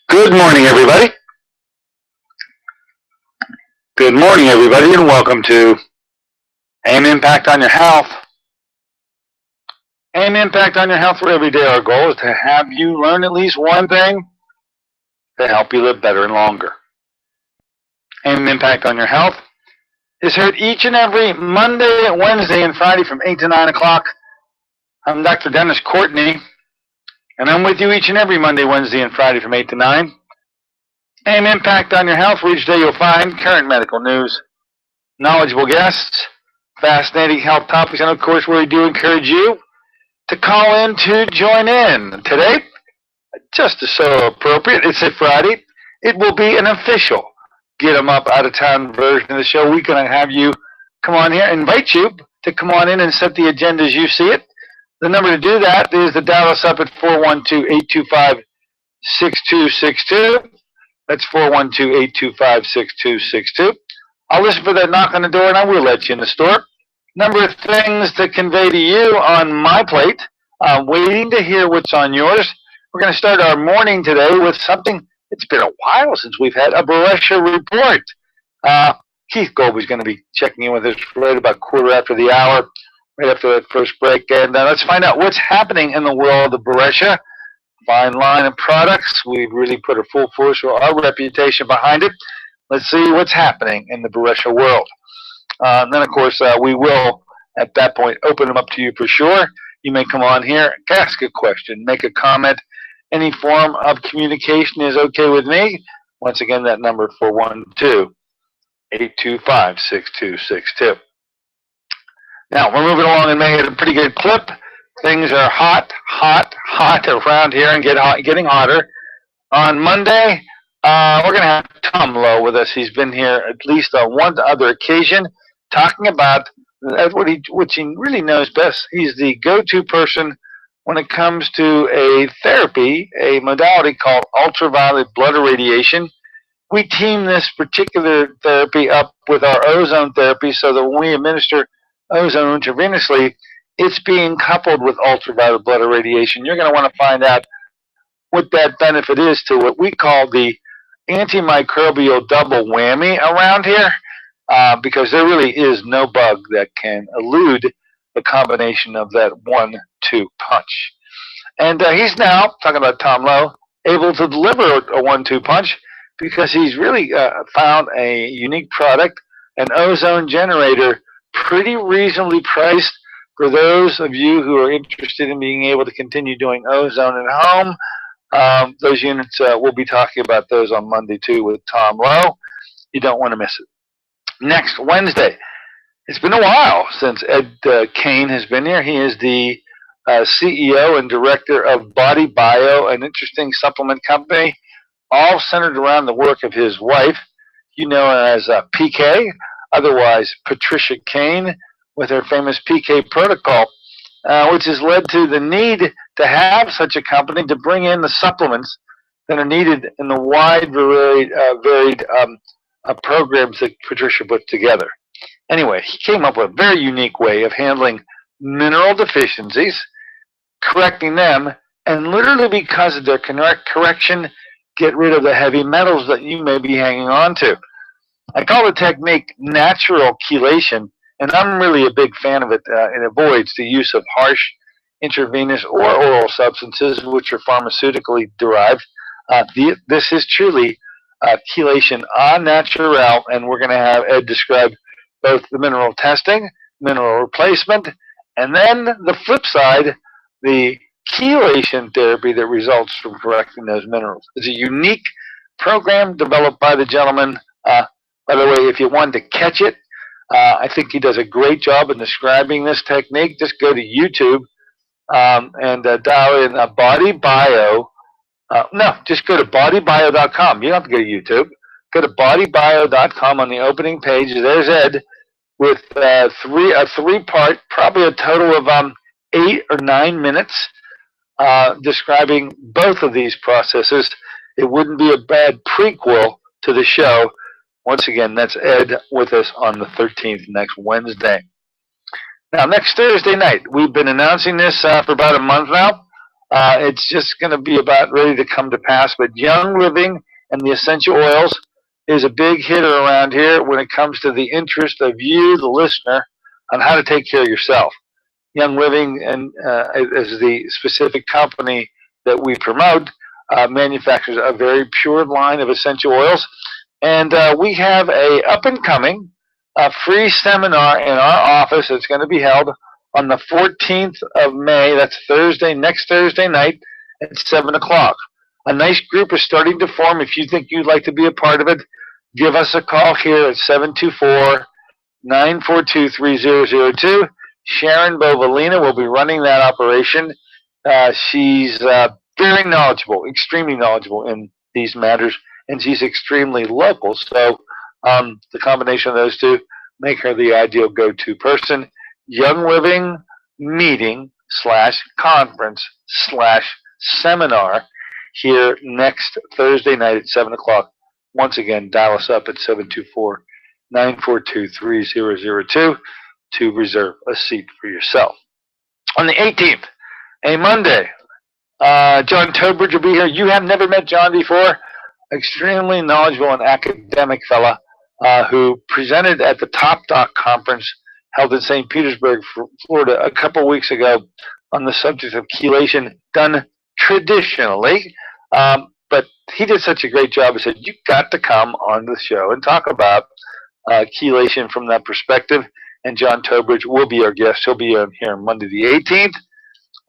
Good morning, everybody. Good morning, everybody, and welcome to AIM Impact on Your Health. AIM Impact on Your Health for every day. Our goal is to have you learn at least one thing to help you live better and longer. AIM Impact on Your Health is heard each and every Monday, Wednesday, and Friday from 8 to 9 o'clock. I'm Dr. Dennis Courtney, and I'm with you each and every Monday, Wednesday, and Friday from 8 to 9. AIM Impact on Your Health, where each day you'll find current medical news, knowledgeable guests, fascinating health topics, and of course, we do encourage you to call in to join in. Today, just so appropriate, it's a Friday. It will be an official get 'em up out of town version of the show. We're going to have you come on here, invite you to come on in and set the agenda as you see it. The number to do that is to dial us up at 412-825-6262. That's 412-825-6262. I'll listen for that knock on the door, and I will let you in the store. Number of things to convey to you on my plate. Waiting to hear what's on yours. We're going to start our morning today with something. It's been a while since we've had a Boresha report. Keith Goldby's going to be checking in with us right about quarter after the hour, right after that first break. And let's find out what's happening in the world of Boresha. Fine line of products. We've really put a full force or our reputation behind it. Let's see what's happening in the Boresha world. Then, of course, we will, at that point, open them up to you for sure. You may come on here, ask a question, make a comment. Any form of communication is okay with me. Once again, that number 412-825-6262. Now, we're moving along and making a pretty good clip. Things are hot around here and getting hotter. On Monday, we're going to have Tom Lowe with us. He's been here at least on one other occasion talking about what he really knows best. He's the go-to person when it comes to a therapy, a modality called ultraviolet blood irradiation. We team this particular therapy up with our ozone therapy so that when we administer ozone intravenously, it's being coupled with ultraviolet blood irradiation. You're going to want to find out what that benefit is to what we call the antimicrobial double whammy around here, because there really is no bug that can elude the combination of that 1-2 punch. And he's now, talking about Tom Lowe, able to deliver a 1-2 punch because he's really found a unique product, an ozone generator, pretty reasonably priced for those of you who are interested in being able to continue doing ozone at home. Those units, we'll be talking about those on Monday too with Tom Lowe. You don't want to miss it. Next Wednesday, it's been a while since Ed Kane has been here. He is the CEO and director of Body Bio, an interesting supplement company, all centered around the work of his wife, you know as PK, otherwise Patricia Kane, with her famous PK protocol, which has led to the need to have such a company to bring in the supplements that are needed in the wide varied programs that Patricia put together. Anyway, he came up with a very unique way of handling mineral deficiencies, correcting them, and literally because of their correction, get rid of the heavy metals that you may be hanging on to. I call the technique natural chelation, and I'm really a big fan of it. It avoids the use of harsh intravenous or oral substances, which are pharmaceutically derived. This is truly chelation au naturel, and we're going to have Ed describe both the mineral testing, mineral replacement, and then the flip side, the chelation therapy that results from correcting those minerals. It's a unique program developed by the gentleman. By the way, if you wanted to catch it, I think he does a great job in describing this technique. Just go to YouTube and dial in Body Bio. Just go to bodybio.com. You don't have to go to YouTube. Go to bodybio.com on the opening page. There's Ed with a three-part, probably a total of 8 or 9 minutes, describing both of these processes. It wouldn't be a bad prequel to the show. Once again, that's Ed with us on the 13th, next Wednesday. Now, next Thursday night, we've been announcing this for about a month now. It's just going to be about ready to come to pass. But Young Living and the Essential Oils is a big hitter around here when it comes to the interest of you, the listener, on how to take care of yourself. Young Living and is the specific company that we promote, manufactures a very pure line of essential oils. And we have a up-and-coming free seminar in our office that's going to be held on the 14th of May. That's Thursday, next Thursday night at 7 o'clock. A nice group is starting to form. If you think you'd like to be a part of it, give us a call here at 724-942-3002. Sharon Bovalina will be running that operation. She's very knowledgeable, extremely knowledgeable in these matters, and she's extremely local. So the combination of those two make her the ideal go-to person. Young Living meeting / conference / seminar here next Thursday night at 7 o'clock. Once again, dial us up at 724-942-3002 to reserve a seat for yourself. On the 18th, a Monday, John Tobridge will be here. You have never met John before. Extremely knowledgeable and academic fella who presented at the Top Doc Conference held in St. Petersburg, Florida, a couple of weeks ago on the subject of chelation done traditionally. But he did such a great job. He said, you've got to come on the show and talk about chelation from that perspective. And John Tobridge will be our guest. He'll be on here on Monday the 18th.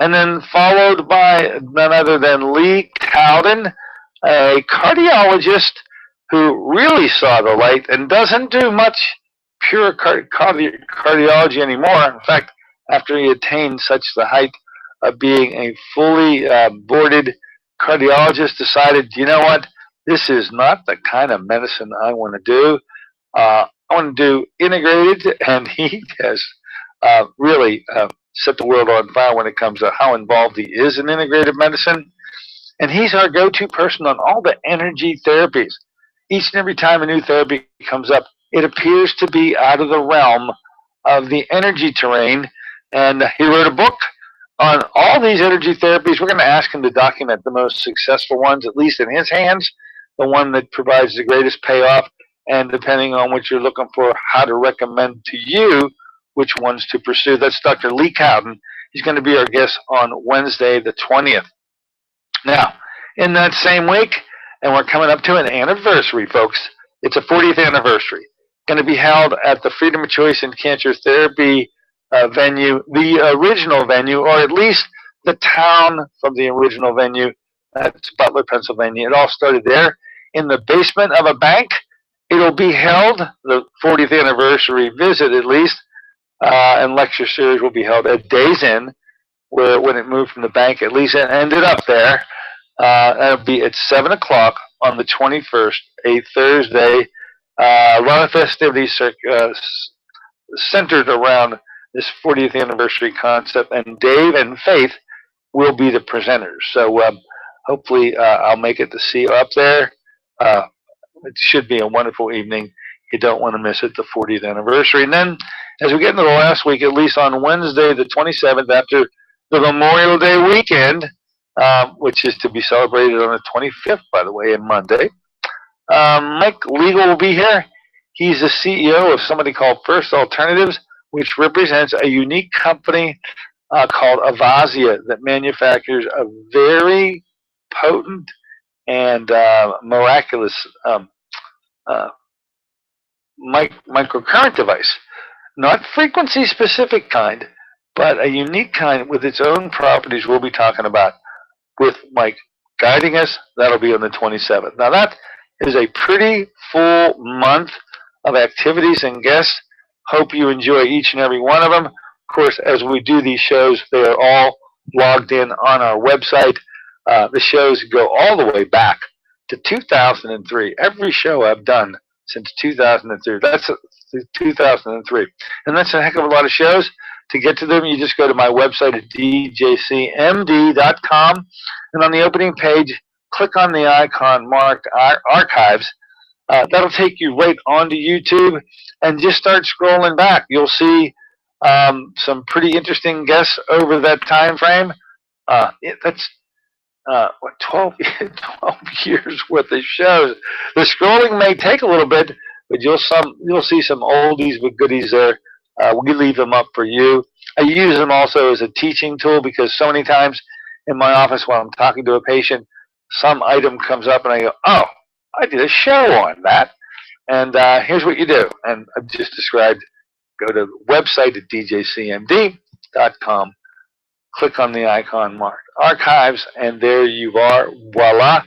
And then followed by none other than Lee Cowden, a cardiologist who really saw the light and doesn't do much pure cardiology anymore. In fact, after he attained such the height of being a fully boarded cardiologist, decided, you know what, this is not the kind of medicine I want to do. I want to do integrated, and he has really set the world on fire when it comes to how involved he is in integrative medicine. And he's our go-to person on all the energy therapies. Each and every time a new therapy comes up, it appears to be out of the realm of the energy terrain. And he wrote a book on all these energy therapies. We're going to ask him to document the most successful ones, at least in his hands, the one that provides the greatest payoff, and depending on what you're looking for, how to recommend to you which ones to pursue. That's Dr. Lee Cowden. He's going to be our guest on Wednesday the 20th. Now, in that same week, and we're coming up to an anniversary, folks. It's a 40th anniversary. Going to be held at the Freedom of Choice in Cancer Therapy venue, the original venue, or at least the town from the original venue. That's Butler, Pennsylvania. It all started there in the basement of a bank. It'll be held, the 40th anniversary visit at least, and lecture series will be held at Days Inn, where when it moved from the bank, at least it ended up there. It'll be at 7 o'clock on the 21st, a Thursday. A lot of festivities centered around this 40th anniversary concept, and Dave and Faith will be the presenters. So hopefully I'll make it to see you up there. It should be a wonderful evening. You don't want to miss it, the 40th anniversary. And then as we get into the last week, at least on Wednesday the 27th, after the Memorial Day weekend, which is to be celebrated on the 25th, by the way, and Monday, Mike Legal will be here. He's the CEO of somebody called First Alternatives, which represents a unique company called Avasia that manufactures a very potent and miraculous microcurrent device. Not frequency-specific kind, but a unique kind with its own properties we'll be talking about with Mike guiding us. That'll be on the 27th. Now that is a pretty full month of activities and guests. Hope you enjoy each and every one of them. Of course, as we do these shows, they are all logged in on our website. The shows go all the way back to 2003. Every show I've done since 2003. That's 2003. And that's a heck of a lot of shows. To get to them, you just go to my website at djcmd.com. And on the opening page, click on the icon marked Archives. That'll take you right onto YouTube, and just start scrolling back. You'll see some pretty interesting guests over that time frame. That's 12 years worth of shows. The scrolling may take a little bit, but you'll see some oldies but goodies there. We leave them up for you. I use them also as a teaching tool, because so many times in my office when I'm talking to a patient, some item comes up and I go, oh, I did a show on that. And here's what you do. And I've just described. Go to the website at djcmd.com. Click on the icon marked Archives, and there you are. Voila.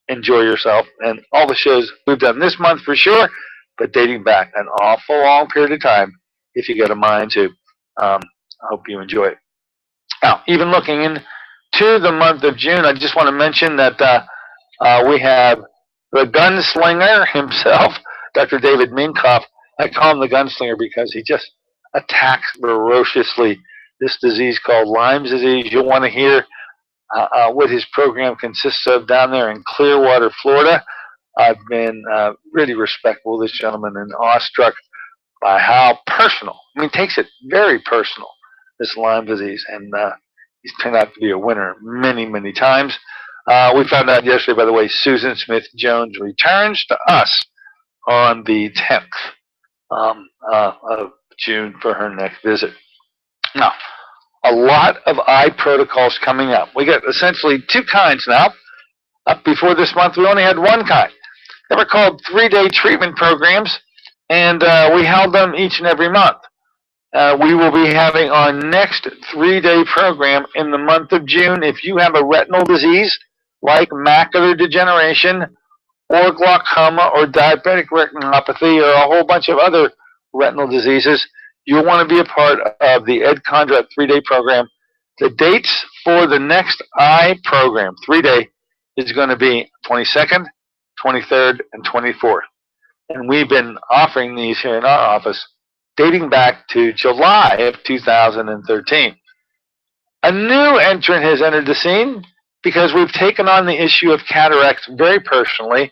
Enjoy yourself. And all the shows we've done this month for sure, but dating back an awful long period of time if you get a mind to. I hope you enjoy it. Now, even looking into the month of June, I just want to mention that we have the gunslinger himself, Dr. David Minkoff. I call him the gunslinger because he just attacks ferociously this disease called Lyme's disease. You'll want to hear what his program consists of down there in Clearwater, Florida. I've been really respectful of this gentleman and awestruck by how personal, he takes it very personal, this Lyme disease, and he's turned out to be a winner many, many times. We found out yesterday, by the way, Susan Smith-Jones returns to us on the 10th of June for her next visit. Now, a lot of eye protocols coming up. We got essentially two kinds now. Up before this month, we only had one kind. They were called 3-day treatment programs, and we held them each and every month. We will be having our next 3-day program in the month of June. If you have a retinal disease like macular degeneration or glaucoma or diabetic retinopathy or a whole bunch of other retinal diseases, you'll want to be a part of the Ed Condrat 3-day program. The dates for the next eye program, 3-day, is going to be 22nd, 23rd, and 24th. And we've been offering these here in our office dating back to July of 2013. A new entrant has entered the scene because we've taken on the issue of cataracts very personally.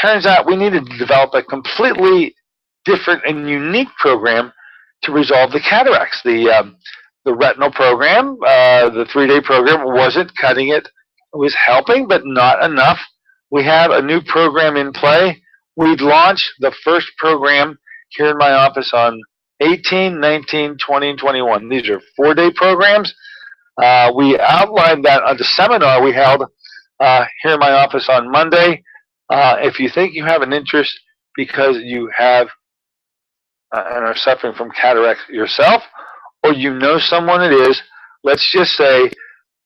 Turns out we needed to develop a completely different and unique program to resolve the cataracts. The retinal program, the 3-day program, wasn't cutting it. It was helping, but not enough. We have a new program in play. We launched the first program here in my office on 18, 19, 20, and 21. These are 4-day programs. We outlined that on the seminar we held here in my office on Monday. If you think you have an interest because you have and are suffering from cataracts yourself, or you know someone it is, let's just say,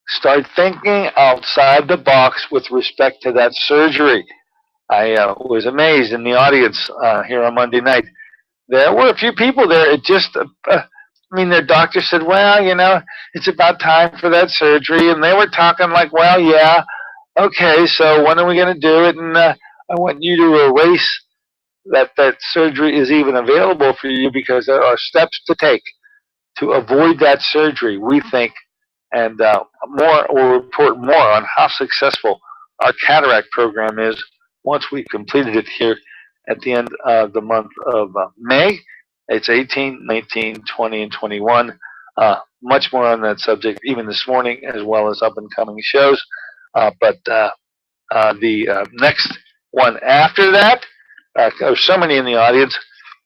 start thinking outside the box with respect to that surgery. I was amazed in the audience here on Monday night. There were a few people there. It just, their doctor said, well, it's about time for that surgery. And they were talking like, well, yeah, okay, so when are we going to do it? And I want you to erase that surgery is even available for you, because there are steps to take to avoid that surgery, we think. And we'll report more on how successful our cataract program is once we've completed it here at the end of the month of May. It's 18, 19, 20, and 21. Much more on that subject even this morning, as well as up-and-coming shows. But the next one after that, there's so many in the audience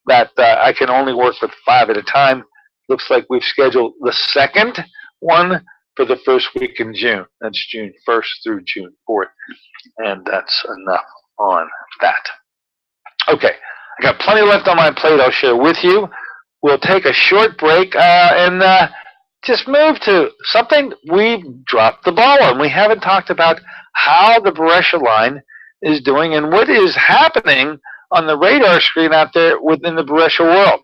that I can only work with 5 at a time. Looks like we've scheduled the second one for the first week in June. That's June 1st through June 4th. And that's enough on that. Okay, I got plenty left on my plate I'll share with you. We'll take a short break and just move to something we've dropped the ball on. We haven't talked about how the Boresha line is doing and what is happening on the radar screen out there within the Boresha world.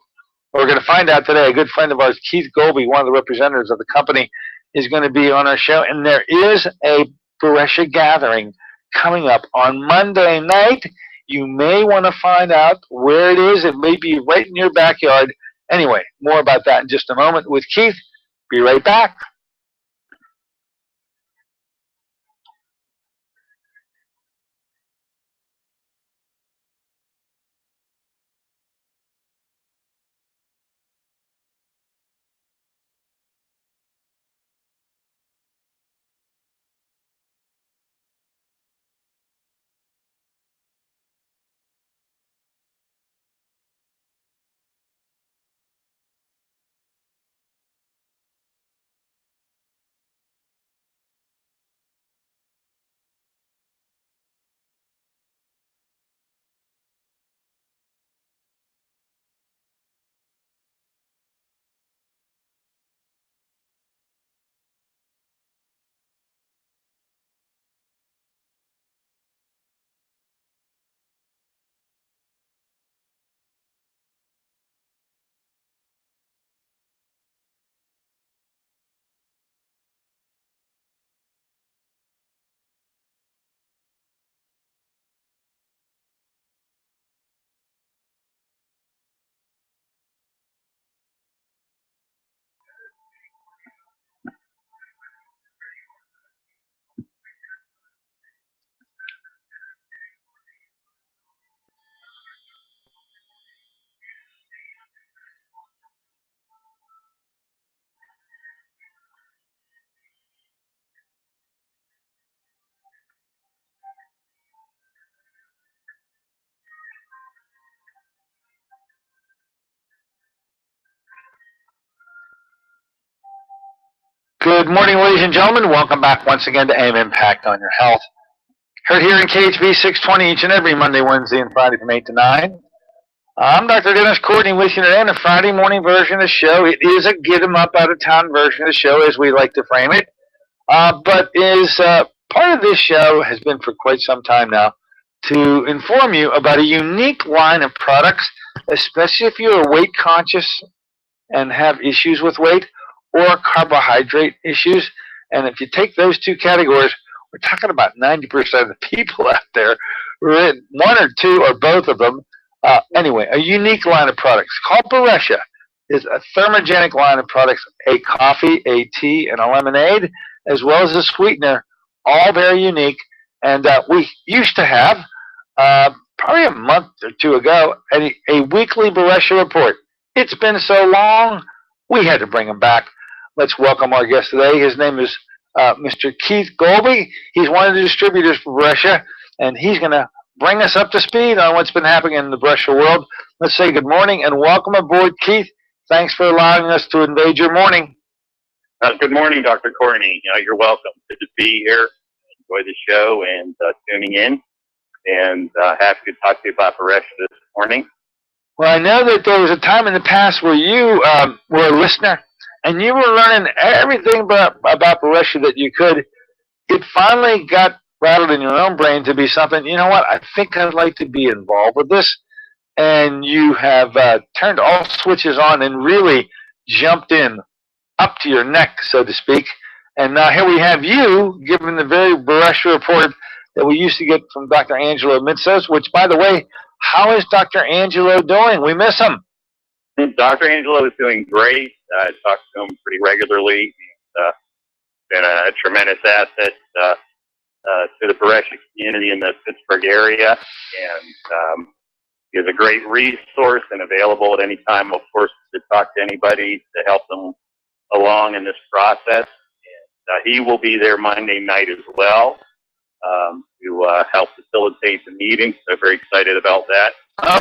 We're going to find out today. A good friend of ours, Keith Golby, one of the representatives of the company, is going to be on our show. And there is a Boresha gathering coming up on Monday night You may want to find out where it is. It may be right in your backyard. Anyway, more about that in just a moment with Keith. Be right back. Good morning, ladies and gentlemen. Welcome back once again to AIM Impact on Your Health. Heard here in KHB 620 each and every Monday, Wednesday, and Friday from 8 to 9. I'm Dr. Dennis Courtney with you today on the Friday morning version of the show. It is a get 'em up out of town version of the show, as we like to frame it. But is part of this show has been for quite some time now to inform you about a unique line of products, especially if you're weight conscious and have issues with weight or carbohydrate issues. And if you take those two categories, we're talking about 90% of the people out there who are in one or two or both of them. Anyway, a unique line of products called Boresha is a thermogenic line of products, a coffee, a tea, and a lemonade, as well as a sweetener, all very unique. And we used to have, probably a month or two ago, a weekly Boresha report. It's been so long, we had to bring him back. Let's welcome our guest today. His name is Mr. Keith Golby. He's one of the distributors for Boresha, and he's going to bring us up to speed on what's been happening in the Boresha world. Let's say good morning and welcome aboard, Keith. Thanks for allowing us to invade your morning. Good morning, Dr. Courtney. You're welcome. Good to be here. Enjoy the show and tuning in. And happy to talk to you about Boresha this morning. Well, I know that there was a time in the past where you were a listener and you were learning everything about Boresha that you could. It finally got rattled in your own brain to be something, you know what, I think I'd like to be involved with this. And you have turned all switches on and really jumped in up to your neck, so to speak. And now here we have you giving the very Boresha report that we used to get from Dr. Angelo Mitzos, which, by the way, how is Dr. Angelo doing? We miss him. Dr. Angelo is doing great. I talk to him pretty regularly. He's been a tremendous asset to the Boresha community in the Pittsburgh area. And he is a great resource and available at any time, of course, to talk to anybody to help them along in this process. And he will be there Monday night as well to help facilitate the meeting. So very excited about that.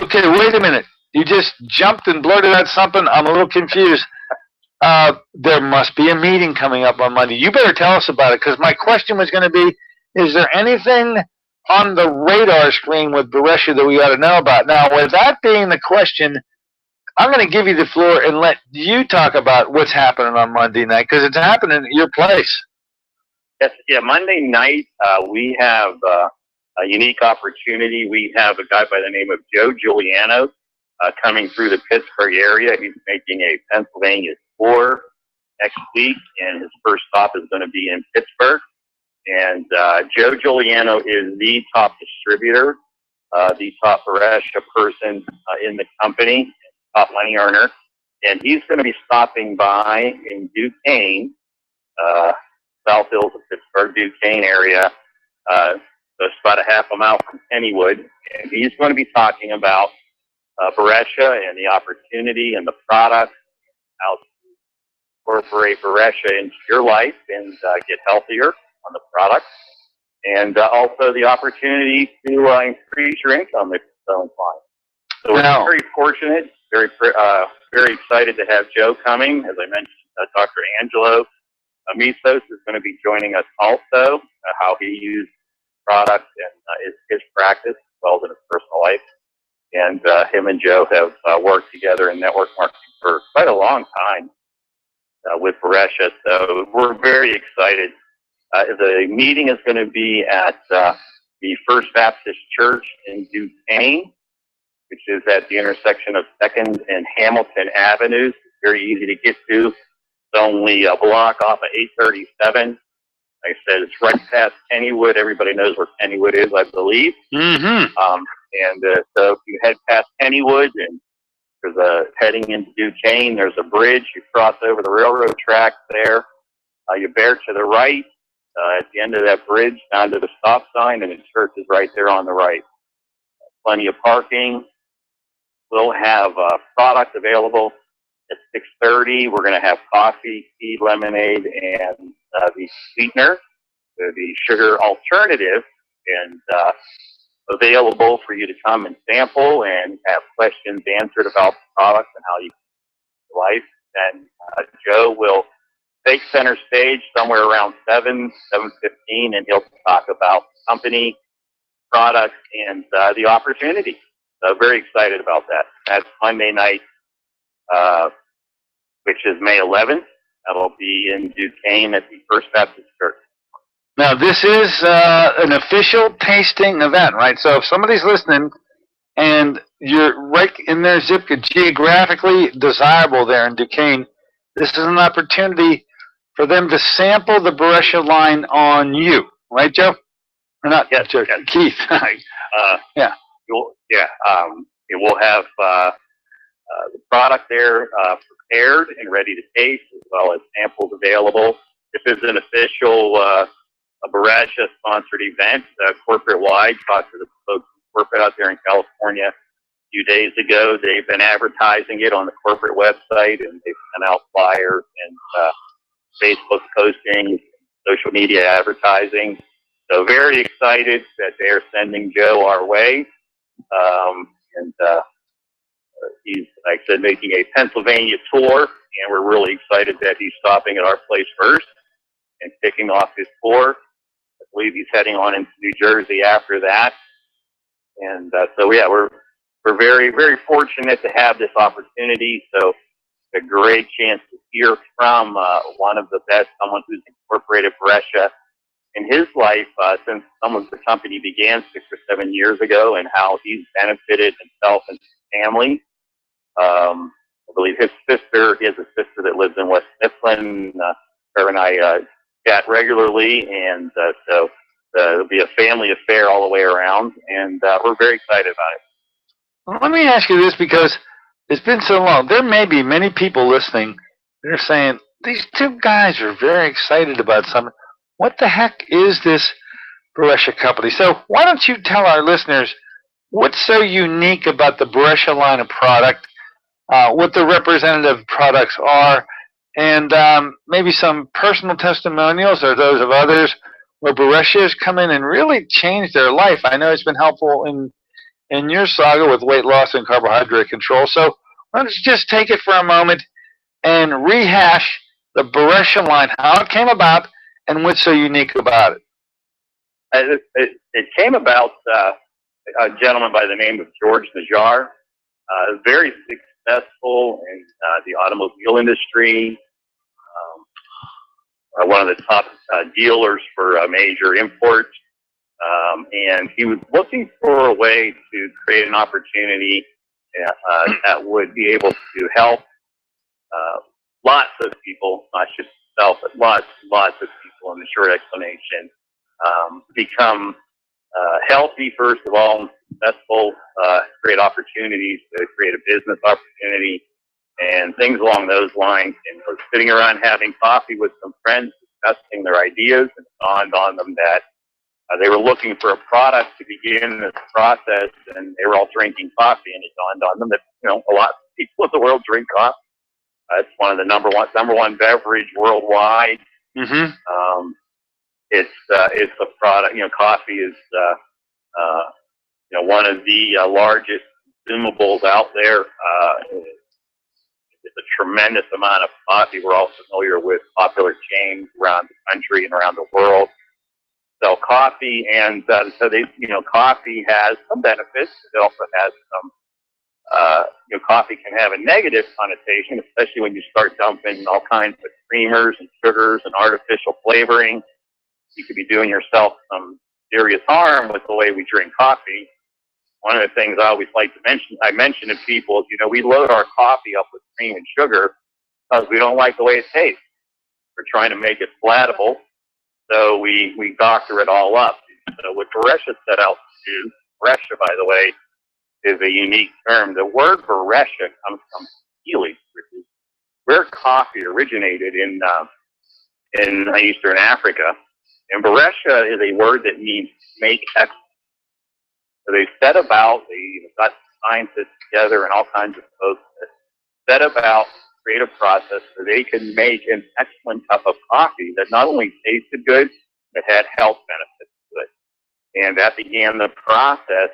Okay, wait a minute. You just jumped and blurted out something. I'm a little confused. There must be a meeting coming up on Monday. You better tell us about it, because my question was going to be, is there anything on the radar screen with Boresha that we ought to know about? Now, with that being the question, I'm going to give you the floor and let you talk about what's happening on Monday night, because it's happening at your place. Yes, yeah, Monday night we have a unique opportunity. We have a guy by the name of Joe Giuliano coming through the Pittsburgh area. He's making a Pennsylvania tour next week, and his first stop is going to be in Pittsburgh. And Joe Giuliano is the top distributor the top Boresha person in the company, top money earner, and he's going to be stopping by in Duquesne, South Hills of Pittsburgh, Duquesne area. So it's about a half a mile from Kennywood, and he's going to be talking about Boresha and the opportunity and the product, how to incorporate Boresha into your life and get healthier on the product, and also the opportunity to increase your income if you're selling clients. So we're very fortunate, very excited to have Joe coming. As I mentioned, Dr. Angelo Misos is going to be joining us also, how he used product and his practice as well as in his personal life. And him and Joe have worked together in network marketing for quite a long time with Boresha. So we're very excited. The meeting is going to be at the First Baptist Church in Duquesne, which is at the intersection of 2nd and Hamilton Avenues. It's very easy to get to. It's only a block off of 837. Like I said, it's right past Kennywood. Everybody knows where Kennywood is, I believe. Mm-hmm. So if you head past Kennywood and there's heading into Duquesne, there's a bridge. You cross over the railroad tracks there. You bear to the right at the end of that bridge down to the stop sign, and the church is right there on the right. Plenty of parking. We'll have product available at 6:30. We're going to have coffee, tea, lemonade, and the sweetener, the sugar alternative, and available for you to come and sample and have questions answered about the product and how you can life. And Joe will take center stage somewhere around 7:15, and he'll talk about the company, product, and the opportunity. So very excited about that. That's Monday night, which is May 11th. That'll be in Duquesne at the First Baptist Church. Now, this is an official tasting event, right? So if somebody's listening and you're right in their zip code, geographically desirable there in Duquesne, this is an opportunity for them to sample the Boresha line on you, right, Joe? Or not? Yes, Joe, yes. Keith. Yeah. We'll have the product there prepared and ready to taste, as well as samples available. This is an official a Boresha sponsored event, corporate-wide. Talked to the folks in corporate out there in California a few days ago. They've been advertising it on the corporate website, and they've sent out flyers and Facebook postings, social media advertising. So very excited that they're sending Joe our way. He's, like I said, making a Pennsylvania tour, and we're really excited that he's stopping at our place first and kicking off his tour. I believe he's heading on into New Jersey after that. And we're very, very fortunate to have this opportunity. So it's a great chance to hear from one of the best, someone who's incorporated Boresha in his life since the company began 6 or 7 years ago, and how he's benefited himself and his family. I believe he has a sister that lives in West Mifflin. Her and I chat regularly, and so it'll be a family affair all the way around, and we're very excited about it. Well, let me ask you this, because it's been so long. There may be many people listening that are saying, these two guys are very excited about something. What the heck is this Boresha company? So why don't you tell our listeners what's so unique about the Boresha line of product, what the representative products are, and maybe some personal testimonials or those of others where Boresha has come in and really changed their life. I know it's been helpful in your saga with weight loss and carbohydrate control. So why don't you just take it for a moment and rehash the Boresha line, how it came about, and what's so unique about it? It came about a gentleman by the name of George Najjar, very successful in the automobile industry, one of the top dealers for major imports. And he was looking for a way to create an opportunity that would be able to help lots of people, not just himself, but lots of people, in the short explanation, become healthy, first of all, successful, great opportunities to create a business opportunity and things along those lines. And we're sitting around having coffee with some friends discussing their ideas, and it dawned on them that they were looking for a product to begin this process, and they were all drinking coffee, and it dawned on them that, a lot of people in the world drink coffee. It's one of the number one beverage worldwide. Mm-hmm. It's a product. Coffee is one of the largest consumables out there. It's a tremendous amount of coffee. We're all familiar with popular chains around the country and around the world sell coffee, and so they, coffee has some benefits. It also has some. Coffee can have a negative connotation, especially when you start dumping all kinds of creamers and sugars and artificial flavoring. You could be doing yourself some serious harm with the way we drink coffee. One of the things I always like to mention to people is, we load our coffee up with cream and sugar because we don't like the way it tastes. We're trying to make it palatable, so we doctor it all up. So what Boresha set out to do, Boresha, by the way, is a unique term. The word Boresha comes from Swahili, which is where coffee originated in Eastern Africa. And Boresha is a word that means make excellent. So they set about, they got scientists together and all kinds of folks that set about to create a process so they can make an excellent cup of coffee that not only tasted good, but had health benefits to it. And that began the process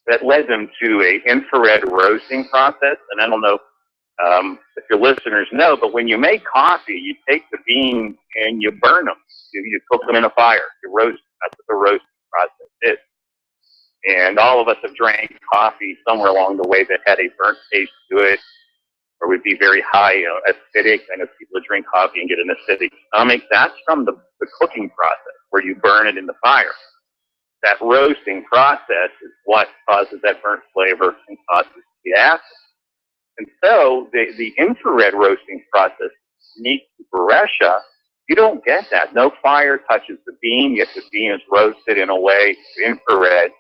that led them to a infrared roasting process. And I don't know if your listeners know, but when you make coffee, you take the beans and you burn them. You cook them in a fire. You roast them. That's what the roasting process is. And all of us have drank coffee somewhere along the way that had a burnt taste to it, or would be very high acidic. I know people that drink coffee and get an acidic stomach. That's from the cooking process where you burn it in the fire. That roasting process is what causes that burnt flavor and causes the acid. And so the infrared roasting process is unique to Boresha. You don't get that. No fire touches the bean, yet the bean is roasted in a way infrared.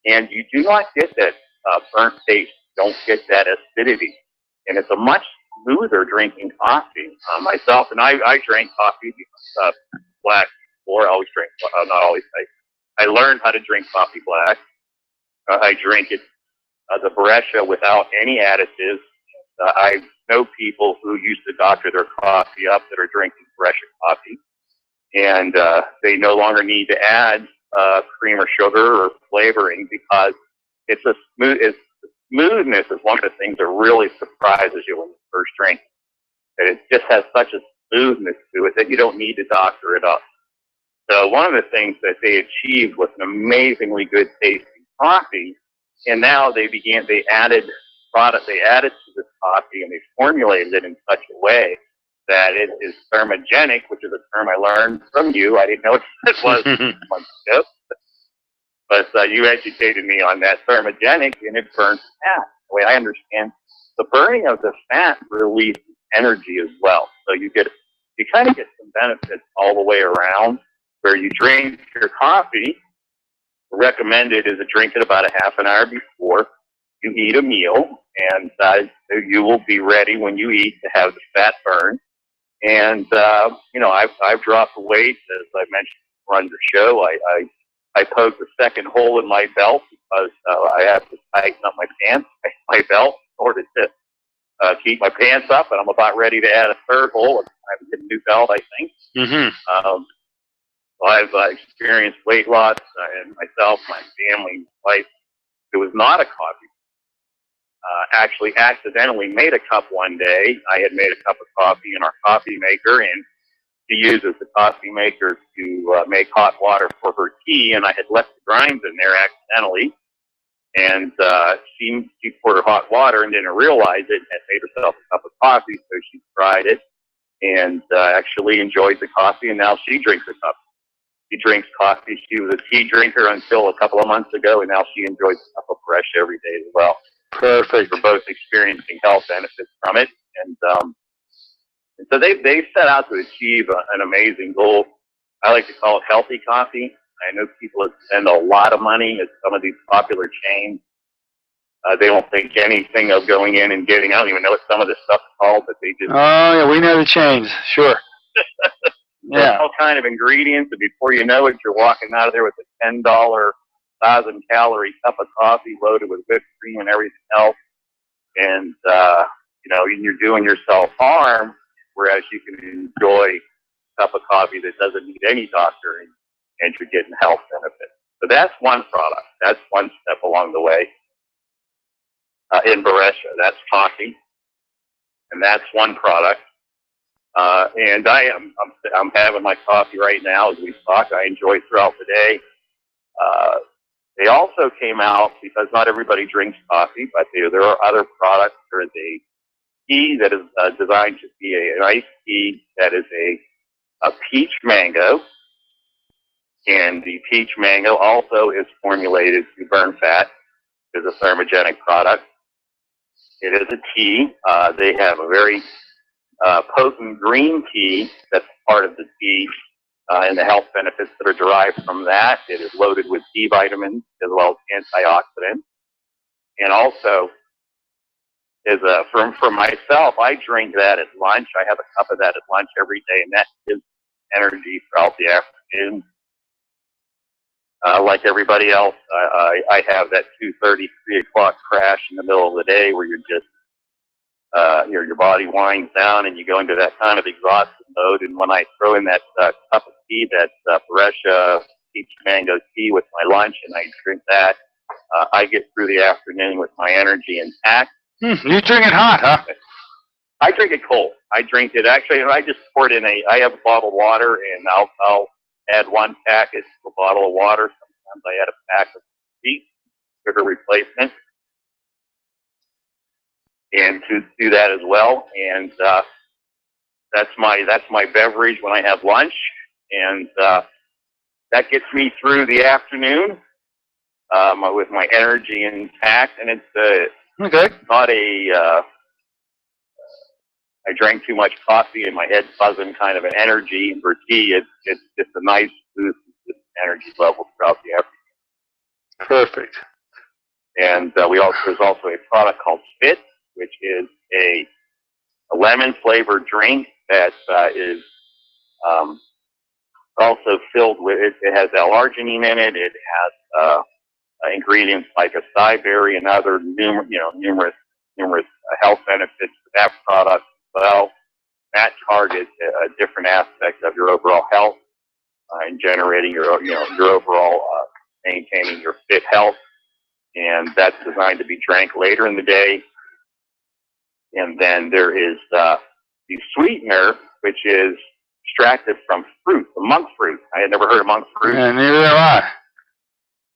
And you do not get that burnt taste. You don't get that acidity. And it's a much smoother drinking coffee. Myself, and I drank coffee, black before. I always drink, not always. I learned how to drink coffee black. I drink it, the Boresha, without any additives. I know people who used to doctor their coffee up that are drinking Boresha coffee, and they no longer need to add cream or sugar or flavoring because the smoothness is one of the things that really surprises you when you first drink it. That it just has such a smoothness to it that you don't need to doctor it up. So one of the things that they achieved was an amazingly good tasting coffee, and now they added to this coffee, and they formulated it in such a way that it is thermogenic, which is a term I learned from you. I didn't know what it was months ago, but you educated me on that. Thermogenic, and it burns fat. The way I understand, the burning of the fat releases energy as well. So you kind of get some benefits all the way around. Where you drink your coffee, recommended is to drink it about a half an hour before you eat a meal, and you will be ready when you eat to have the fat burn. And I've dropped weight, as I mentioned on your show. I poked a second hole in my belt because I have to tighten up my pants, my belt, in order to keep my pants up, and I'm about ready to add a third hole. I have to get a new belt, I think. Mm-hmm. I've experienced weight loss, and myself, my family, wife. It was not a coffee. Actually, accidentally made a cup one day. I had made a cup of coffee in our coffee maker, and she uses the coffee maker to make hot water for her tea, and I had left the grinds in there accidentally. And she poured her hot water and didn't realize it, and made herself a cup of coffee, so she tried it and actually enjoyed the coffee, and now she drinks a cup. She drinks coffee. She was a tea drinker until a couple of months ago, and now she enjoys a cup of Boresha every day as well. Perfect. We're both experiencing health benefits from it, and so they set out to achieve an amazing goal. I like to call it healthy coffee. I know people that spend a lot of money at some of these popular chains. They don't think anything of going in and getting, I don't even know what some of this stuff's called, but they just... Oh, yeah, we know the chains. Sure. There's Yeah. all kind of ingredients, and before you know it, you're walking out of there with a $10, 1,000-calorie cup of coffee loaded with whipped cream and everything else. And, you know, you're doing yourself harm, whereas you can enjoy a cup of coffee that doesn't need any doctor, and you're getting health benefits. So that's one product. That's one step along the way. In Boresha, that's coffee, and that's one product. And I'm having my coffee right now as we talk. I enjoy throughout the day. They also came out, because not everybody drinks coffee, but there are other products. There is a tea that is designed to be an iced tea that is a peach mango. And the peach mango also is formulated to burn fat. It's a thermogenic product. It is a tea. They have a very potent green tea that's part of the tea, and the health benefits that are derived from that. It is loaded with D vitamins as well as antioxidants. And also, for myself, I drink that at lunch. I have a cup of that at lunch every day, and that gives energy throughout the afternoon. Like everybody else, I have that 2:30, 3 o'clock crash in the middle of the day where you're just, your body winds down and you go into that kind of exhausted mode. And when I throw in that cup of tea, that Boresha peach mango tea with my lunch, and I drink that, I get through the afternoon with my energy intact. You drink it hot, huh? I drink it cold. I drink it, actually, and I just pour it in I have a bottle of water, and I'll add one packet to a bottle of water. Sometimes I add a pack of tea, sugar replacement, and to do that as well. And that's my beverage when I have lunch, and that gets me through the afternoon with my energy intact. And it's okay. Not I drank too much coffee and my head's buzzing kind of an energy. And for tea, it's just a nice boost in energy level throughout the afternoon. Perfect. And there's also a product called Fit, which is a lemon flavored drink that is also filled with, it has L-arginine in it. It has ingredients like acai berry and other numerous health benefits to that product as well. That targets a different aspect of your overall health and generating your overall maintaining your fit health. And that's designed to be drank later in the day. And then there is the sweetener, which is extracted from fruit, the monk fruit. I had never heard of monk fruit. Yeah, neither have I.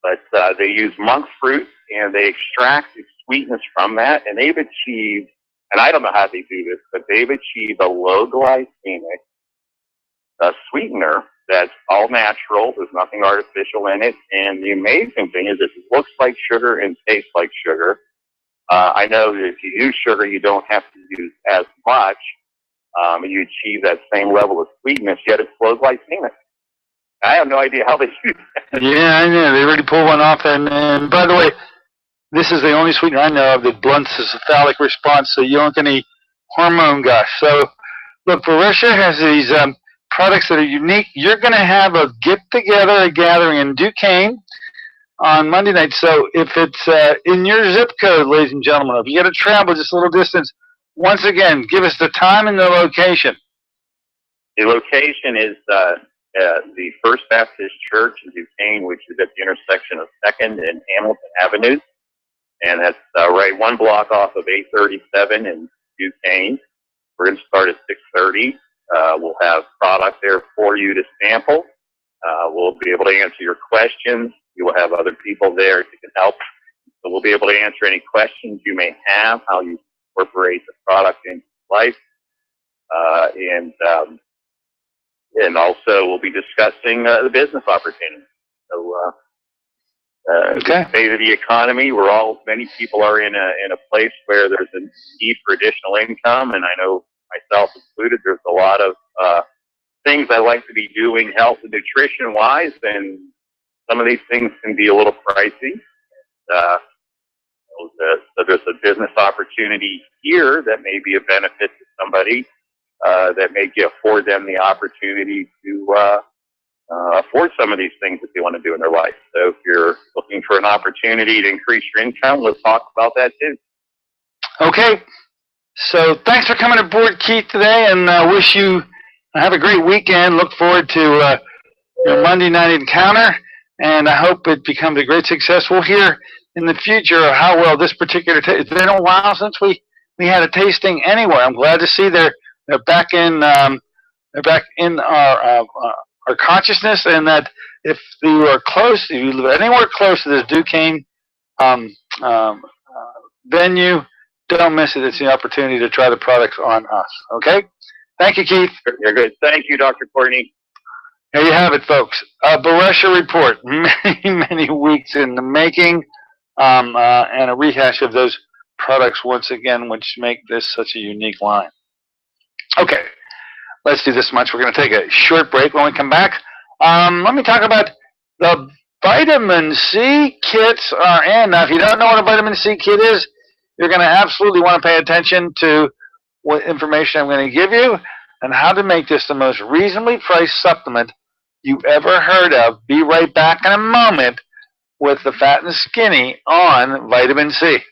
But they use monk fruit, and they extract the sweetness from that, and they've achieved, and I don't know how they do this, but they've achieved a low glycemic sweetener that's all natural. There's nothing artificial in it. And the amazing thing is it looks like sugar and tastes like sugar. I know that if you use sugar, you don't have to use as much. And you achieve that same level of sweetness, yet it's low glycemic. I have no idea how they do that. Yeah, I know. They already pull one off. And by the way, this is the only sweetener I know of that blunts the cephalic response, so you don't get any hormone gush. So, look, Boresha has these products that are unique. You're going to have a get-together, a gathering in Duquesne on Monday night. So if it's in your zip code, ladies and gentlemen, if you got to travel just a little distance, once again, give us the time and the location. The location is the First Baptist Church in Duquesne, which is at the intersection of 2nd and Hamilton Avenues. And that's right one block off of 837 in Duquesne. We're going to start at 6:30. We'll have product there for you to sample. We'll be able to answer your questions. You will have other people there who can help. So we'll be able to answer any questions you may have, how you incorporate the product into life. And also we'll be discussing the business opportunity. So Okay. the state of the economy, many people are in a place where there's a need for additional income, and I know myself included, there's a lot of things I like to be doing health and nutrition wise, and some of these things can be a little pricey. So there's a business opportunity here that may be a benefit to somebody that may afford them the opportunity to afford some of these things that they want to do in their life. So if you're looking for an opportunity to increase your income, let's talk about that too. Okay. So thanks for coming aboard, Keith, today, and wish you have a great weekend. Look forward to your Monday night encounter, and I hope it becomes a great success. We'll hear in the future how well this particular it's been a while since we had a tasting anywhere. I'm glad to see they're back in our consciousness, and that if you are close, if you live anywhere close to this Duquesne venue, don't miss it. It's the opportunity to try the products on us. Okay? Thank you, Keith. You're good. Thank you, Dr. Courtney. There you have it, folks. A Boresha report. Many weeks in the making, and a rehash of those products once again, which make this such a unique line. Okay. Let's do this much. We're going to take a short break. When we come back, let me talk about the vitamin C kits are in. Now, if you don't know what a vitamin C kit is, you're going to absolutely want to pay attention to what information I'm going to give you and how to make this the most reasonably priced supplement you've ever heard of. Be right back in a moment with the Fat and Skinny on vitamin C.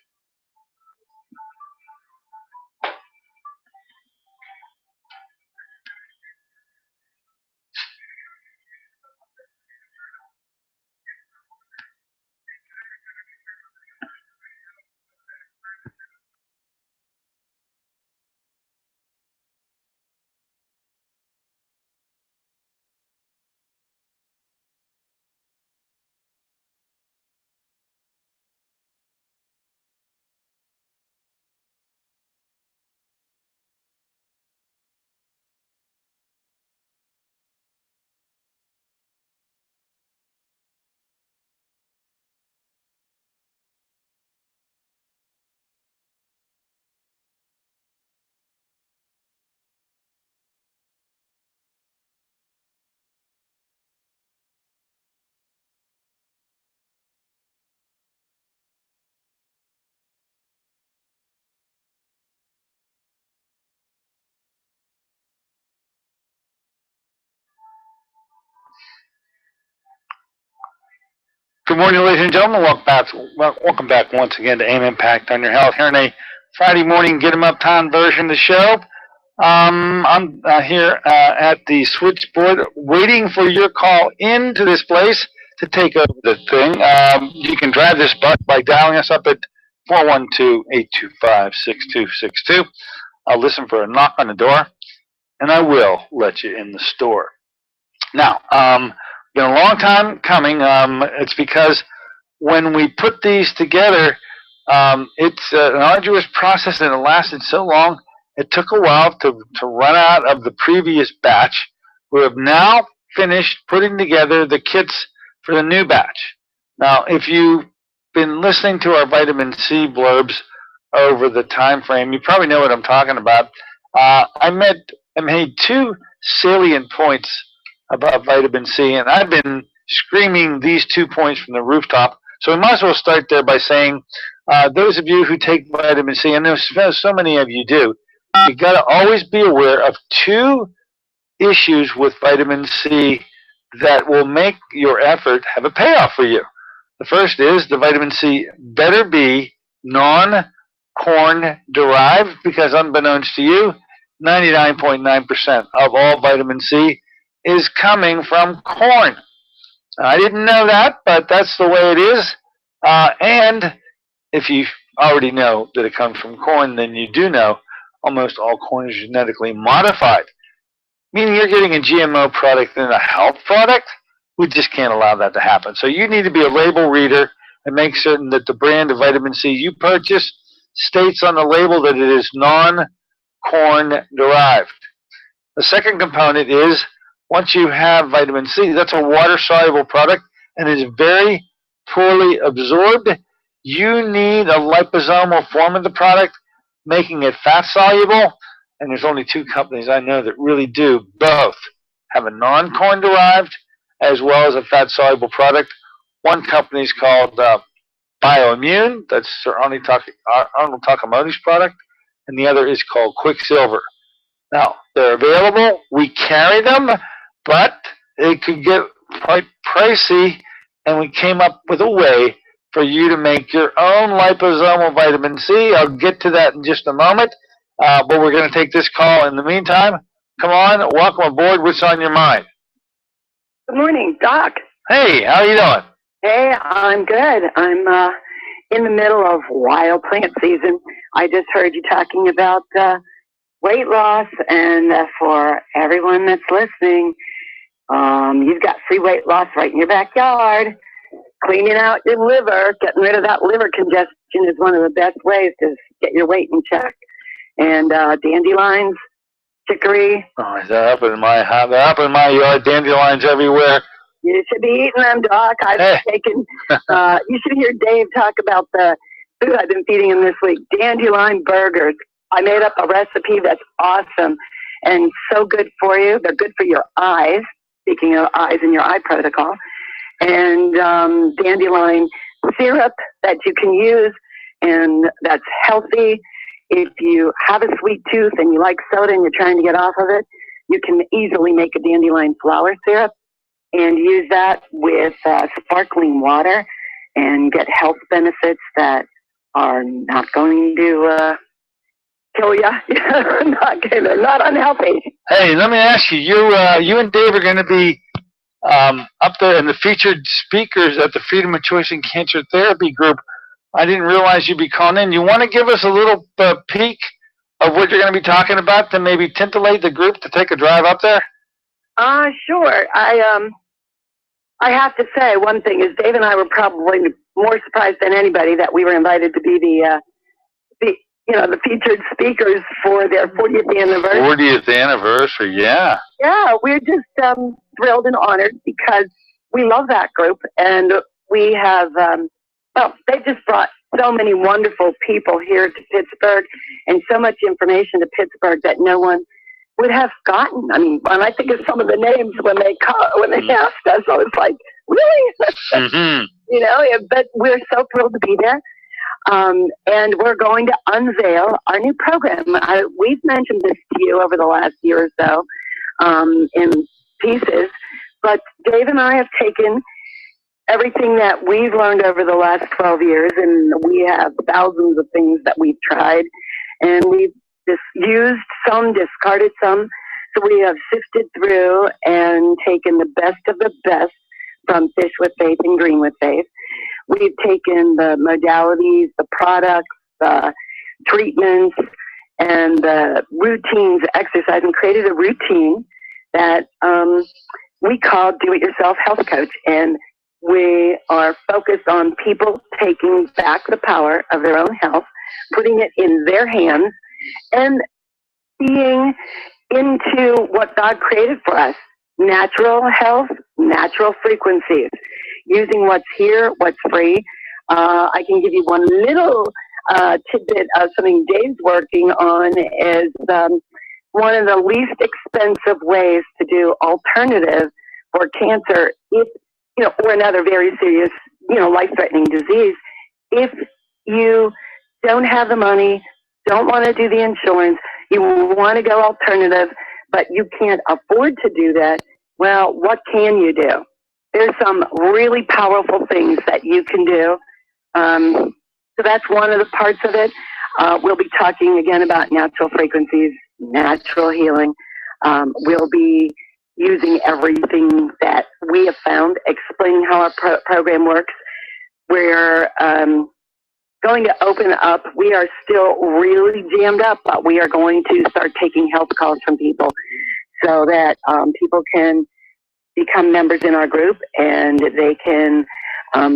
Good morning, ladies and gentlemen. Welcome back once again to AIM Impact on Your Health here on a Friday morning Get 'em Up Time version of the show. I'm here at the switchboard waiting for your call into this place to take over the thing. You can drive this bus by dialing us up at 412-825-6262. I'll listen for a knock on the door, and I will let you in the store. Now, been a long time coming. It's because when we put these together, it's an arduous process, and it lasted so long. It took a while to run out of the previous batch. We have now finished putting together the kits for the new batch. Now, if you've been listening to our vitamin C blurbs over the time frame, you probably know what I'm talking about. I made two salient points about vitamin C, and I've been screaming these 2 points from the rooftop. So we might as well start there by saying, those of you who take vitamin C, and there's so many of you do, you got to always be aware of two issues with vitamin C that will make your effort have a payoff for you. The first is the vitamin C better be non-corn derived, because unbeknownst to you, 99.9% of all vitamin C is coming from corn. I didn't know that, but that's the way it is. And if you already know that it comes from corn, then you do know almost all corn is genetically modified. Meaning you're getting a GMO product and a health product. We just can't allow that to happen. So you need to be a label reader and make certain that the brand of vitamin C you purchase states on the label that it is non-corn derived. The second component is, once you have vitamin C, that's a water-soluble product and is very poorly absorbed. You need a liposomal form of the product, making it fat-soluble, and there's only two companies I know that really do both. Have a non-corn derived as well as a fat-soluble product. One company's called Bioimmune. That's Arnold Takamoto's product. And the other is called Quicksilver. Now, they're available. We carry them, but it could get quite pricey, and we came up with a way for you to make your own liposomal vitamin C. I'll get to that in just a moment, but we're going to take this call in the meantime. Come on, welcome aboard. What's on your mind? Good morning, Doc. Hey, how are you doing? Hey, I'm good. I'm in the middle of wild plant season. I just heard you talking about weight loss, and for everyone that's listening, you've got free weight loss right in your backyard. Cleaning out your liver, getting rid of that liver congestion is one of the best ways to get your weight in check. And dandelions, chicory. Oh, they're up in my yard. Dandelions everywhere. You should be eating them, Doc. I've taken. You should hear Dave talk about the food I've been feeding him this week. Dandelion burgers. I made up a recipe that's awesome and so good for you. They're good for your eyes. Speaking of eyes and your eye protocol. And dandelion syrup that you can use, and that's healthy. If you have a sweet tooth and you like soda and you're trying to get off of it, you can easily make a dandelion flower syrup and use that with sparkling water and get health benefits that are not going to kill you. They're not unhealthy. Hey, let me ask you, you and Dave are going to be up there in the featured speakers at the Freedom of Choice and Cancer Therapy group. I didn't realize you'd be calling in. You want to give us a little peek of what you're going to be talking about to maybe titillate the group to take a drive up there? Sure. I have to say one thing is Dave and I were probably more surprised than anybody that we were invited to be the featured speakers for their 40th anniversary. 40th anniversary, yeah. Yeah, we're just thrilled and honored because we love that group, and we have, they just brought so many wonderful people here to Pittsburgh and so much information to Pittsburgh that no one would have gotten. I mean, when I think of some of the names when they asked us, I was like, really? Mm-hmm. But we're so thrilled to be there. And we're going to unveil our new program. We've mentioned this to you over the last year or so in pieces, but Dave and I have taken everything that we've learned over the last 12 years, and we have thousands of things that we've tried, and we've just used some, discarded some, so we have sifted through and taken the best of the best from Fish with Faith and Green with Faith. We've taken the modalities, the products, the treatments, and the routines, exercise, and created a routine that we call Do-It-Yourself Health Coach. And we are focused on people taking back the power of their own health, putting it in their hands, and being into what God created for us. Natural health, natural frequencies. Using what's here, what's free. I can give you one little tidbit of something Dave's working on is one of the least expensive ways to do alternative for cancer, if or another very serious, life-threatening disease. If you don't have the money, don't want to do the insurance, you want to go alternative, but you can't afford to do that, well, what can you do? There's some really powerful things that you can do. So that's one of the parts of it. We'll be talking again about natural frequencies, natural healing. We'll be using everything that we have found, explaining how our program works. We're going to open up. We are still really jammed up, but we are going to start taking health calls from people so that people can become members in our group, and they can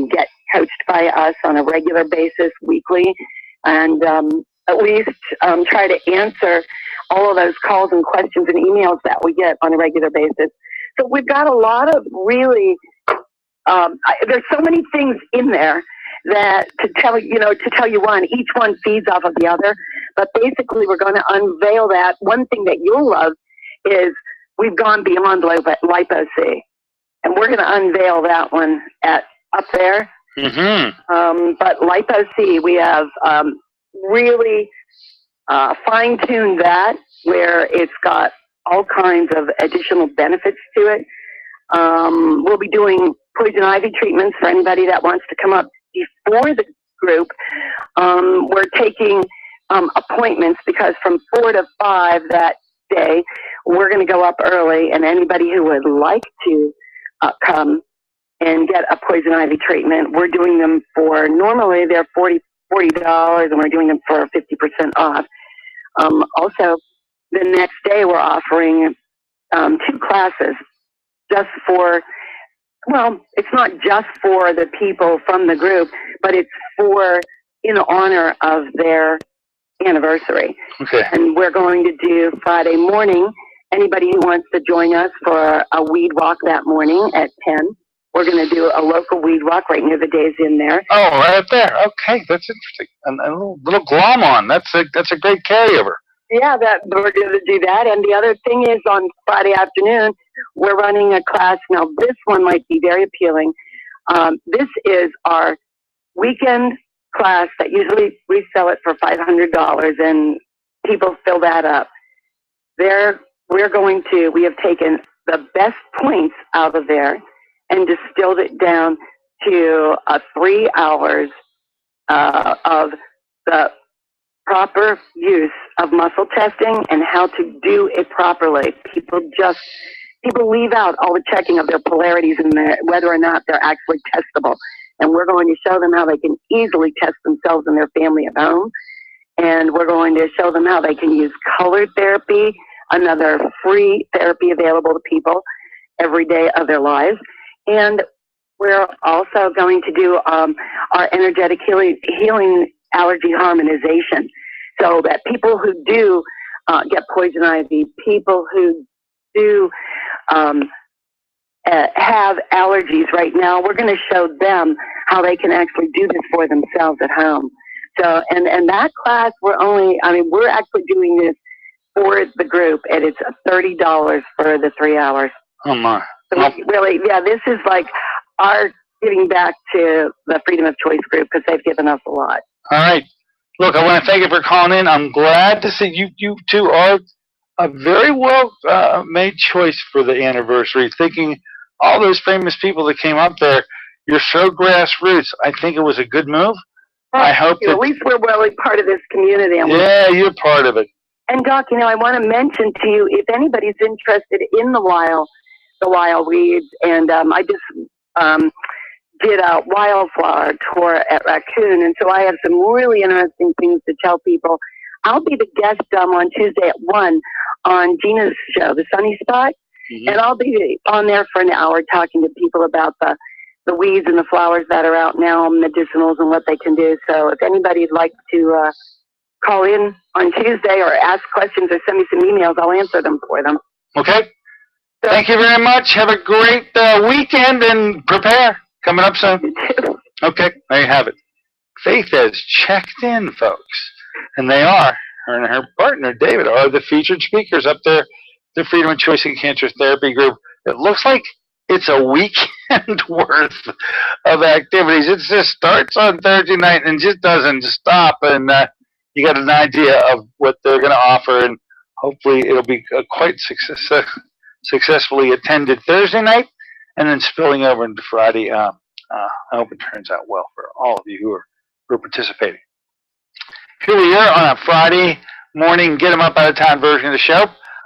get coached by us on a regular basis, weekly, and at least try to answer all of those calls and questions and emails that we get on a regular basis. So we've got a lot of really, there's so many things in there that to tell you one, each one feeds off of the other, but basically we're going to unveil that. One thing that you'll love is we've gone beyond Lipo-C, and we're going to unveil that one at up there. Mm-hmm. But Lipo-C, we have really fine-tuned that, where it's got all kinds of additional benefits to it. We'll be doing poison ivy treatments for anybody that wants to come up before the group. We're taking appointments, because from 4 to 5 that day, we're going to go up early, and anybody who would like to come and get a poison ivy treatment, we're doing them for, normally they're $40, and we're doing them for 50% off. Also, the next day we're offering 2 classes just for, well, it's not just for the people from the group, but it's for, in honor of their anniversary. Okay. And we're going to do Friday morning. Anybody who wants to join us for a weed walk that morning at 10, we're going to do a local weed walk right near the Days Inn there. Oh, right up there. Okay, that's interesting. And a little glom on. That's a great carryover. Yeah, that we're going to do that. And the other thing is, on Friday afternoon, we're running a class. Now, this one might be very appealing. This is our weekend class that usually we sell it for $500, and people fill that up. We have taken the best points out of there and distilled it down to 3 hours of the proper use of muscle testing and how to do it properly. People leave out all the checking of their polarities and whether or not they're actually testable. And we're going to show them how they can easily test themselves and their family at home. And we're going to show them how they can use colored therapy, another free therapy available to people every day of their lives. And we're also going to do our energetic healing allergy harmonization, so that people who do get poison ivy, people who do have allergies right now, we're going to show them how they can actually do this for themselves at home. So, and that class, we're actually doing this for the group, and it's $30 for the 3 hours. Oh my. So really, yeah, this is like our giving back to the Freedom of Choice group, because they've given us a lot. All right. Look, I want to thank you for calling in. I'm glad to see you two are a very well made choice for the anniversary. Thinking all those famous people that came up there, you're so grassroots. I think it was a good move. I hope that at least we're really part of this community. Yeah, you're part of it. And Doc, I want to mention to you, if anybody's interested in the wild weeds, and I just did a wildflower tour at Raccoon, and so I have some really interesting things to tell people. I'll be the guest on Tuesday at 1 on Gina's show, The Sunny Spot, and I'll be on there for an hour talking to people about the weeds and the flowers that are out now, medicinals, and what they can do. So if anybody'd like to call in on Tuesday or ask questions or send me some emails, I'll answer them for them. Okay. So, thank you very much. Have a great weekend, and prepare. Coming up soon. Okay, there you have it. Faith has checked in, folks. And they are. Her and her partner, David, are the featured speakers up there, the Freedom of Choice and Cancer Therapy Group. It looks like it's a weekend worth of activities. It just starts on Thursday night and just doesn't stop. And you got an idea of what they're going to offer. And hopefully it'll be quite successfully attended Thursday night, and then spilling over into Friday. I hope it turns out well for all of you who are participating. Here we are on a Friday morning, get them up out of town version of the show.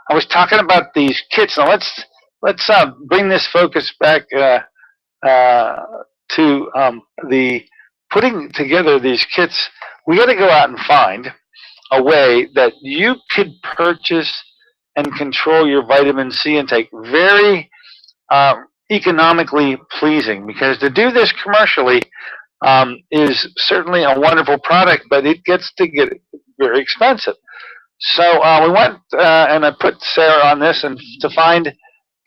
I was talking about these kits. Now let's bring this focus back to the putting together these kits. We got to go out and find a way that you could purchase and control your vitamin C intake very economically pleasing, because to do this commercially is certainly a wonderful product, but it gets to get very expensive. So we went and I put Sarah on this and to find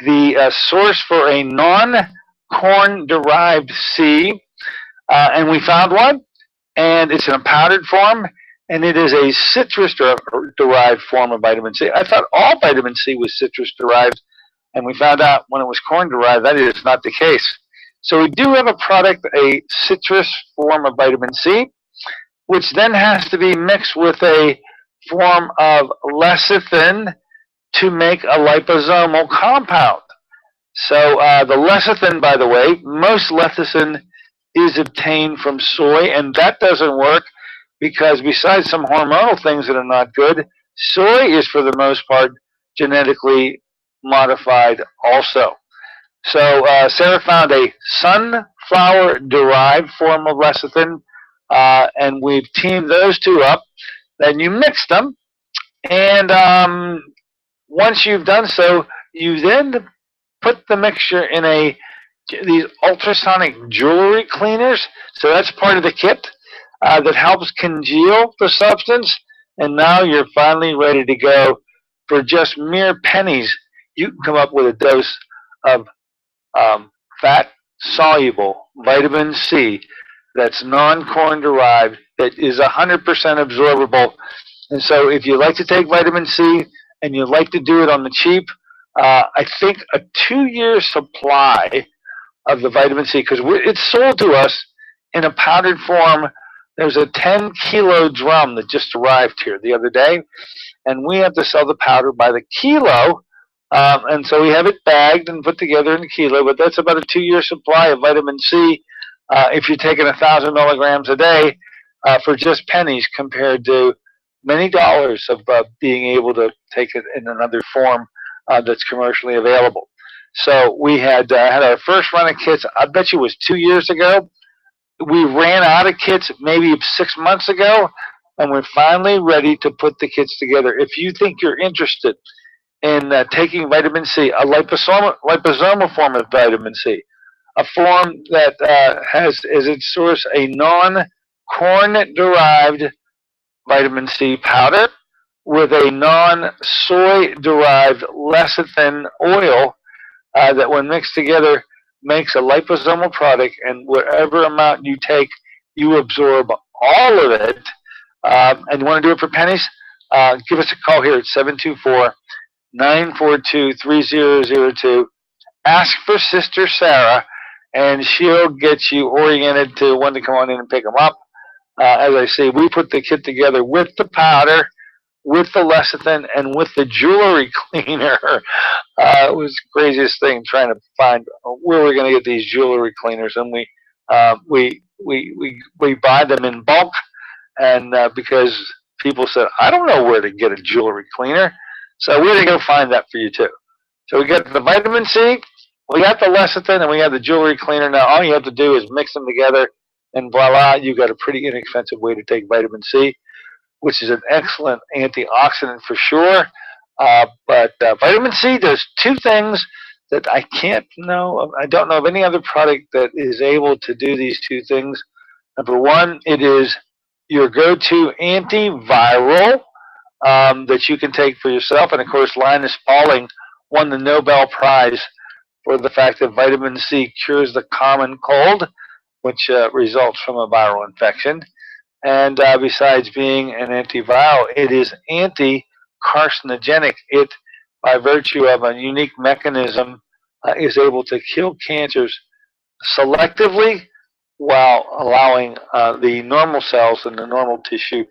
the source for a non-corn derived C, and we found one, and it's in a powdered form, and it is a citrus derived form of vitamin C. I thought all vitamin C was citrus derived, and we found out when it was corn derived that is not the case. So we do have a product, a citrus form of vitamin C, which then has to be mixed with a form of lecithin to make a liposomal compound. So the lecithin, by the way, most lecithin is obtained from soy, and that doesn't work because besides some hormonal things that are not good, soy is for the most part genetically modified also. So Sarah found a sunflower-derived form of lecithin, and we've teamed those two up. Then you mix them, and once you've done so, you then put the mixture in these ultrasonic jewelry cleaners. So that's part of the kit that helps congeal the substance. And now you're finally ready to go. For just mere pennies, you can come up with a dose of fat-soluble vitamin C that's non-corn derived, that is 100% absorbable. And so if you like to take vitamin C and you like to do it on the cheap, I think a 2-year supply of the vitamin C, because it's sold to us in a powdered form. There's a 10-kilo drum that just arrived here the other day, and we have to sell the powder by the kilo. And so we have it bagged and put together in a kilo, but that's about a 2-year supply of vitamin C if you're taking 1,000 milligrams a day for just pennies, compared to many dollars of being able to take it in another form that's commercially available. So we had our first run of kits, I bet you it was 2 years ago. We ran out of kits maybe 6 months ago, and we're finally ready to put the kits together. If you think you're interested in taking vitamin C, a liposomal form of vitamin C, a form that has as its source a non-corn-derived vitamin C powder with a non-soy-derived lecithin oil that when mixed together makes a liposomal product, and whatever amount you take, you absorb all of it, and you want to do it for pennies, give us a call here at 724-942-3002. Ask for Sister Sarah, and she'll get you oriented to when to come on in and pick them up. As I say, we put the kit together with the powder, with the lecithin, and with the jewelry cleaner. It was the craziest thing trying to find where we're going to get these jewelry cleaners, and we buy them in bulk, and because people said, I don't know where to get a jewelry cleaner, so we're going to go find that for you too. So we got the vitamin C, we got the lecithin, and we have the jewelry cleaner. Now all you have to do is mix them together, and voila, you've got a pretty inexpensive way to take vitamin C, which is an excellent antioxidant for sure. But vitamin C does two things that I don't know of any other product that is able to do these two things. Number one, it is your go-to antiviral that you can take for yourself. And of course, Linus Pauling won the Nobel Prize for the fact that vitamin C cures the common cold, which results from a viral infection. And besides being an antiviral, it is anti-carcinogenic. It, by virtue of a unique mechanism, is able to kill cancers selectively while allowing the normal cells and the normal tissue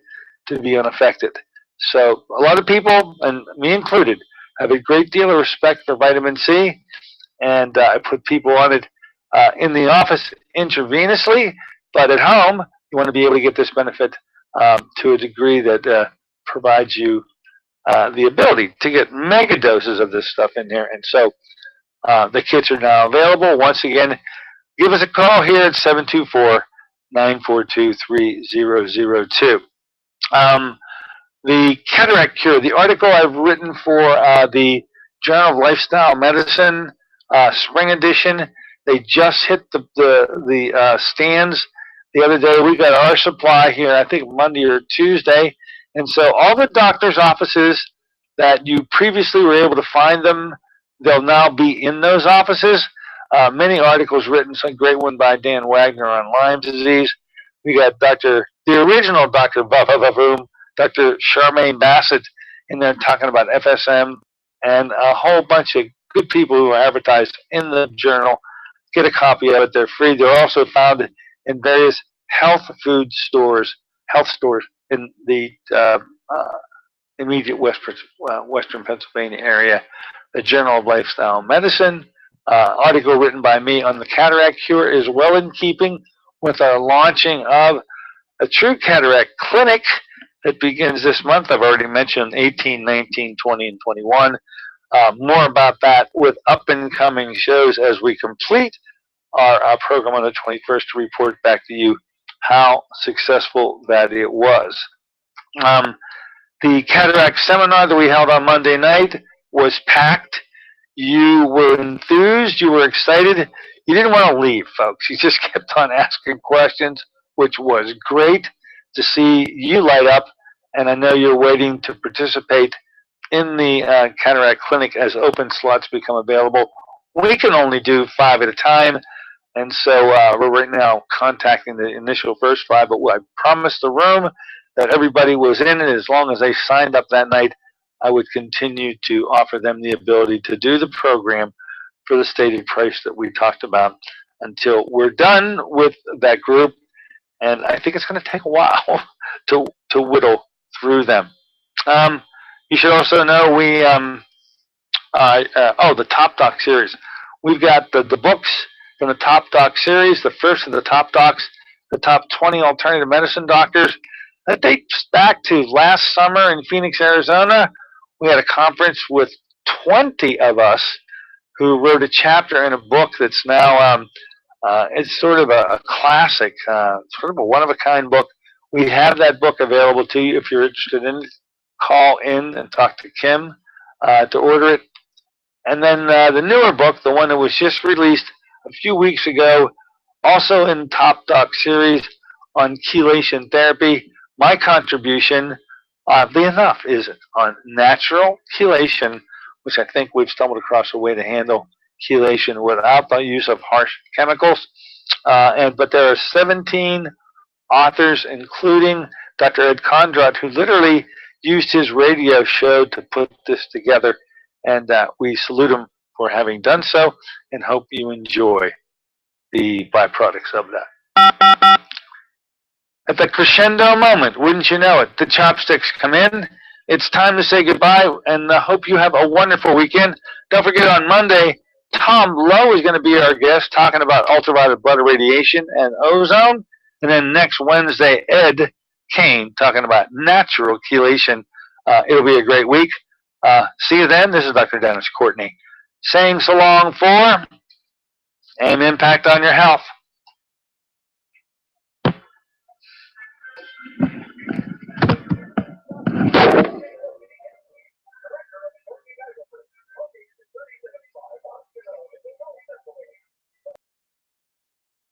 to be unaffected. So a lot of people, and me included, have a great deal of respect for vitamin C, and I put people on it in the office intravenously, but at home, you want to be able to get this benefit to a degree that provides you the ability to get mega doses of this stuff in here. And so the kits are now available. Once again, give us a call here at 724-942-3002. The cataract cure, the article I've written for the Journal of Lifestyle Medicine spring edition, they just hit the stands the other day. We got our supply here, I think Monday or Tuesday. And so all the doctor's offices that you previously were able to find them, they'll now be in those offices. Many articles written, some great one by Dan Wagner on Lyme disease. We got the original Dr. Vavavoom, Dr. Charmaine Bassett in there talking about FSM, and a whole bunch of good people who are advertised in the journal get a copy of it. They're free. They're also found in various health stores in the immediate Western Pennsylvania area. The Journal of Lifestyle Medicine, article written by me on the cataract cure is well in keeping with our launching of a true cataract clinic that begins this month. I've already mentioned 18, 19, 20, and 21. More about that with up-and-coming shows as we complete our program on the 21st to report back to you how successful that it was. The cataract seminar that we held on Monday night was packed. You were enthused. You were excited. You didn't want to leave, folks. You just kept on asking questions, which was great to see you light up. And I know you're waiting to participate in the Cataract Clinic as open slots become available. We can only do 5 at a time. And so we're right now contacting the initial first 5. But I promised the room that everybody was in, and as long as they signed up that night, I would continue to offer them the ability to do the program for the stated price that we talked about until we're done with that group. And I think it's going to take a while to whittle through them. You should also know we, the Top Doc series. We've got the books from the Top Doc series, the first of the Top Docs, the top 20 alternative medicine doctors. That dates back to last summer in Phoenix, Arizona. We had a conference with 20 of us who wrote a chapter in a book that's now, it's sort of a classic, sort of a one-of-a-kind book. We have that book available to you if you're interested in it. Call in and talk to Kim to order it. And then the newer book, the one that was just released a few weeks ago, also in Top Doc series on chelation therapy. My contribution, oddly enough, is on natural chelation, which I think we've stumbled across a way to handle chelation without the use of harsh chemicals. But there are 17 authors, including Dr. Ed Kondrot, who literally used his radio show to put this together. And we salute him for having done so and hope you enjoy the byproducts of that. At the crescendo moment, wouldn't you know it, the chopsticks come in. It's time to say goodbye, and I hope you have a wonderful weekend. Don't forget, on Monday, Tom Lowe is going to be our guest talking about ultraviolet blood irradiation and ozone. And then next Wednesday, Ed Kane talking about natural chelation. It'll be a great week. See you then. This is Dr. Dennis Courtney saying so long for AIM Impact on Your Health.